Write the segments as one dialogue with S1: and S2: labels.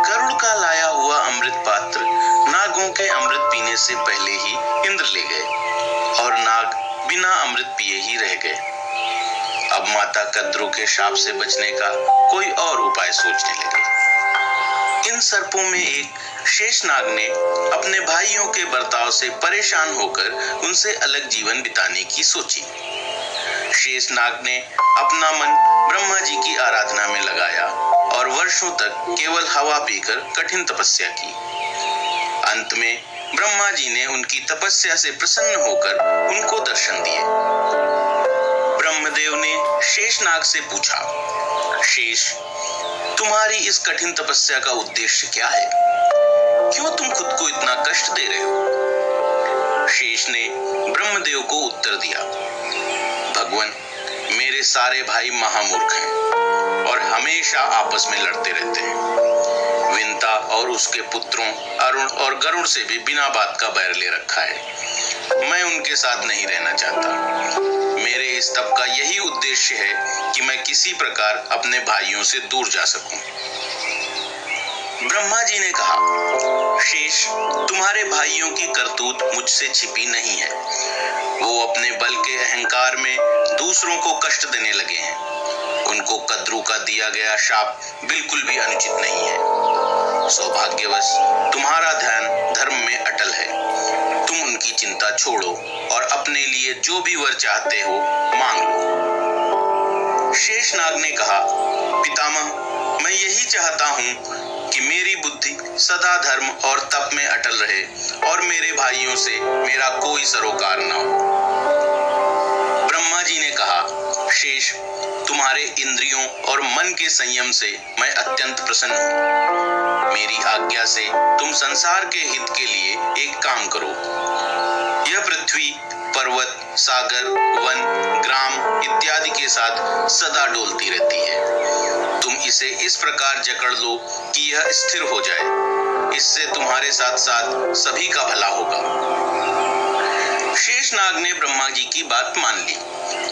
S1: गरुड़ का लाया हुआ अमृत पात्र नागों के अमृत पीने से पहले ही इंद्र ले गए और नाग बिना अमृत पिए ही रह गए। अब माता कद्रु के शाप से बचने का कोई और उपाय सोचने लगे। इन सर्पों में एक शेषनाग ने अपने भाइयों के बर्ताव से परेशान होकर उनसे अलग जीवन बिताने की सोची। शेषनाग ने अपना मन ब्रह्मा जी की आराधना में लगाया और वर्षों तक केवल हवा पीकर कठिन तपस्या की। अंत में ब्रह्मा जी ने उनकी तपस्या से प्रसन्न होकर उनको दर्शन दिए। ब्रह्मदेव ने शेषनाग से पूछा, शेष, तुम्हारी इस कठिन तपस्या का उद्देश्य क्या है? क्यों तुम खुद को इतना कष्ट दे रहे हो? शेष ने ब्रह्मदेव को उत्तर दिया, भगवान, मेरे सारे भाई महामूर्ख हैं और हमेशा आपस में लड़ते रहते हैं। विंता और उसके पुत्रों अरुण और गरुड़ से भी बिना बात का बैर ले रखा है। मैं उनके साथ नहीं रहना चाहता। मेरे इस तप का यही उद्देश्य है कि मैं किसी प्रकार अपने भाइयों से दूर जा सकूं। ब्रह्मा जी ने कहा, शेष, तुम्हारे भाइयों की करतूत मुझसे छिपी नहीं है। वो अपने बल के अहंकार में दूसरों को कष्ट देने लगे हैं। उनको कद्रु का दिया गया शाप बिल्कुल भी अनुचित नहीं है। सौभाग्यवश तुम्हारा ध्यान धर्म में अटल है। तुम उनकी चिंता छोड़ो और अपने लिए जो भी वर चाहते हो मांग लो। शेषनाग ने कहा, पितामह, मैं यही चाहता हूँ कि मेरी बुद्धि सदा धर्म और तप में अटल रहे और मेरे भाइयों से मेरा कोई सरोकार न हो। ब्रह्मा जी ने कहा, शेष, तुम्हारे इंद्रियों और मन के संयम से मैं अत्यंत प्रसन्न हूँ। मेरी आज्ञा से तुम संसार के हित के लिए एक काम करो। यह पृथ्वी पर्वत, सागर, वन, ग्राम इत्यादि के साथ सदा डोलती रहती है। तुम इसे इस प्रकार जकड़ लो कि यह स्थिर हो जाए। इससे तुम्हारे साथ साथ सभी का भला होगा। शेषनाग ने ब्रह्मा जी की बात मान ली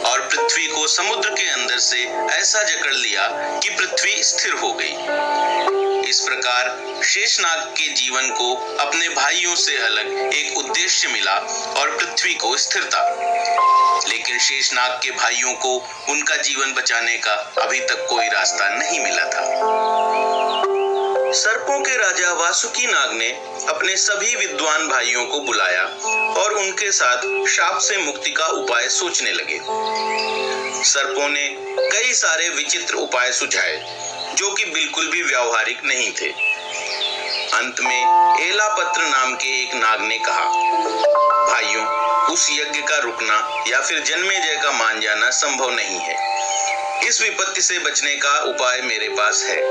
S1: और पृथ्वी को समुद्र के अंदर से ऐसा जकड़ लिया कि पृथ्वी स्थिर हो गई। इस प्रकार शेषनाग के जीवन को अपने भाइयों से अलग एक उद्देश्य मिला और पृथ्वी को स्थिरता। लेकिन शेषनाग के भाइयों को उनका जीवन बचाने का अभी तक कोई रास्ता नहीं मिला था। सर्पों के राजा वासुकी नाग ने अपने सभी विद्वान भाइयों को बुलाया और उनके साथ शाप से मुक्ति का उपाय सोचने लगे। सर्पों ने कई सारे विचित्र उपाय सुझाए जो कि बिल्कुल भी व्यावहारिक नहीं थे। अंत में एलापत्र नाम के एक नाग ने कहा, भाइयों, उस यज्ञ का रुकना या फिर जन्मेजय का मान जाना संभव नहीं है। इस विपत्ति से बचने का उपाय मेरे पास है।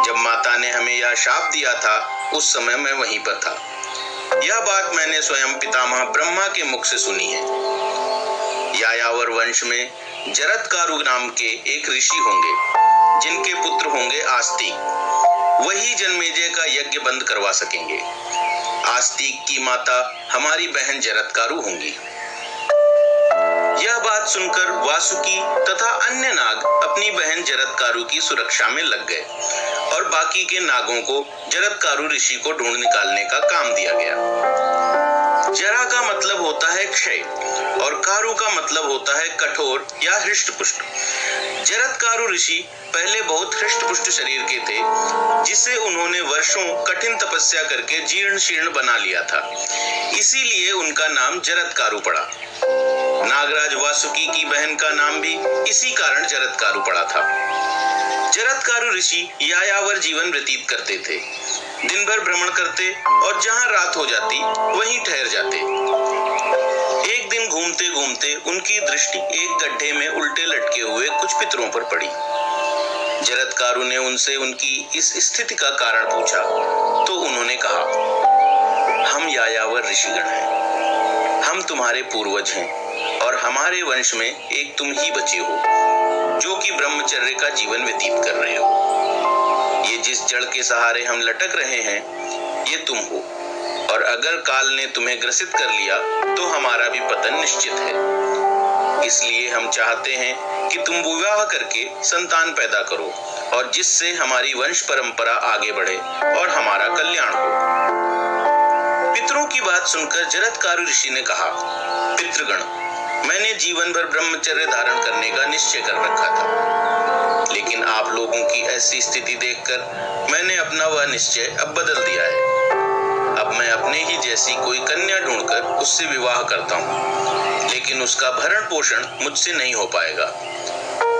S1: जब माता ने हमें यह शाप दिया था उस समय मैं वहीं पर था। यह बात मैंने स्वयं पितामह ब्रह्मा के मुख से सुनी है। यायावर वंश में जरत्कारु नाम के एक ऋषि होंगे जिनके पुत्र होंगे आस्तिक। वही जन्मेजय का यज्ञ बंद करवा सकेंगे। आस्तिक की माता हमारी बहन जरत्कारु होंगी। यह बात सुनकर वासुकी तथा अन्य नाग अपनी बहन जरत्कारु की सुरक्षा में लग गए और बाकी के नागों को जरत्कारु ऋषि को ढूंढ निकालने का काम दिया गया। जरा का मतलब होता है क्षय और कारु का मतलब होता है कठोर या हृष्टपुष्ट। जरत्कारु ऋषि पहले बहुत हृष्टपुष्ट शरीर के थे जिसे उन्होंने वर्षों कठिन तपस्या करके जीर्ण शीर्ण बना लिया था। इसीलिए उनका नाम जरत्कारु पड़ा। नागराज वासुकी की बहन का नाम भी इसी कारण जरत्कारु पड़ा था। जरत्कारु ऋषि यायावर जीवन व्यतीत करते थे। दिन भर भ्रमण करते और जहां रात हो जाती वहीं ठहर जाते। एक दिन घूमते घूमते उनकी दृष्टि एक गड्ढे में उल्टे लटके हुए कुछ पितरों पर पड़ी। जरत्कारु ने उनसे उनकी इस स्थिति का कारण पूछा तो उन्होंने कहा, हम यायावर ऋषिगण हैं। हम तुम्हारे पूर्वज हैं और हमारे वंश में एक तुम ही बचे हो जो कि ब्रह्मचर्य का जीवन व्यतीत कर रहे हो। ये जिस जड़ के सहारे हम लटक रहे हैं ये तुम हो और अगर काल ने तुम्हें ग्रसित कर लिया तो हमारा भी पतन निश्चित है। इसलिए हम चाहते हैं कि तुम विवाह करके संतान पैदा करो और जिससे हमारी वंश परंपरा आगे बढ़े और हमारा कल्याण हो। पितरों की बात सुनकर जरत्कारु ऋषि ने कहा, पितृगण, मैंने जीवन भर ब्रह्मचर्य धारण करने का निश्चय कर रखा था, लेकिन आप लोगों की ऐसी स्थिति देखकर मैंने अपना वह निश्चय अब बदल दिया है। अब मैं अपने ही जैसी कोई कन्या ढूंढकर उससे विवाह करता हूँ, लेकिन उसका भरण पोषण मुझसे नहीं हो पाएगा।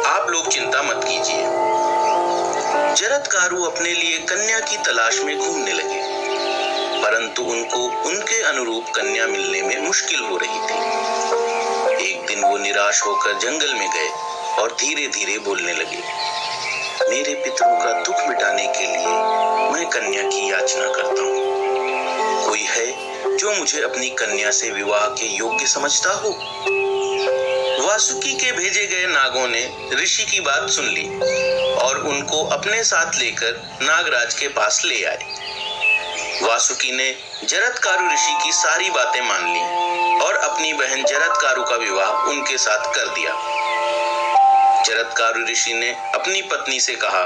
S1: आप लोग चिंता मत कीजिए। जरत्कारु अपने लिए कन्या की तलाश में घूमने लगे, परंतु उनको उनके अनुरूप कन्या मिलने में मुश्किल हो रही थी। एक दिन वो निराश होकर जंगल में गए और धीरे धीरे बोलने लगे, मेरे पितरों का दुख मिटाने के लिए मैं कन्या की याचना करता हूँ। कोई है जो मुझे अपनी कन्या से विवाह के योग्य समझता हो? वासुकी के भेजे गए नागों ने ऋषि की बात सुन ली और उनको अपने साथ लेकर नागराज के पास ले आए। वासुकी ने जरत्कारु ऋषि की सारी बातें मान ली और अपनी बहन जरत्कारु का विवाह उनके साथ कर दिया। जरत्कारु ऋषि ने अपनी पत्नी से कहा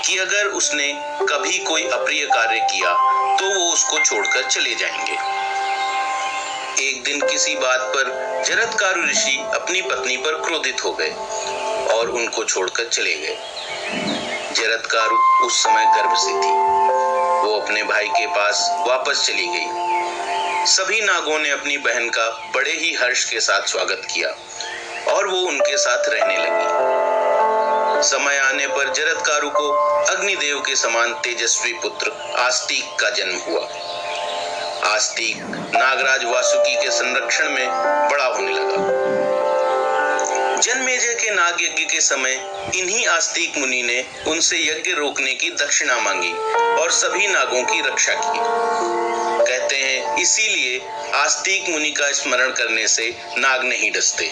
S1: कि अगर उसने कभी कोई अप्रिय कार्य किया तो वो उसको छोड़कर चले जाएंगे। एक दिन किसी बात पर जरत्कारु ऋषि अपनी पत्नी पर क्रोधित हो गए और उनको छोड़कर चले गए। जरत्कारु उस समय गर्भ से थी। वो अपने भाई के पास वापस चली गई। सभी नागों ने अपनी बहन का बड़े ही हर्ष के साथ स्वागत किया और वो उनके साथ रहने लगी। समय आने पर जरत्कारु को अग्निदेव के समान तेजस्वी पुत्र आस्तिक का जन्म हुआ। आस्तिक नागराज वासुकी के संरक्षण में बड़ा होने लगा। जन्मेजय के नाग यज्ञ के समय इन्हीं आस्तिक मुनि ने उनसे यज्ञ रोकने की दक्षिणा मांगी और सभी नागों की रक्षा की। कहते हैं इसीलिए आस्तिक मुनि का स्मरण करने से नाग नहीं डसते।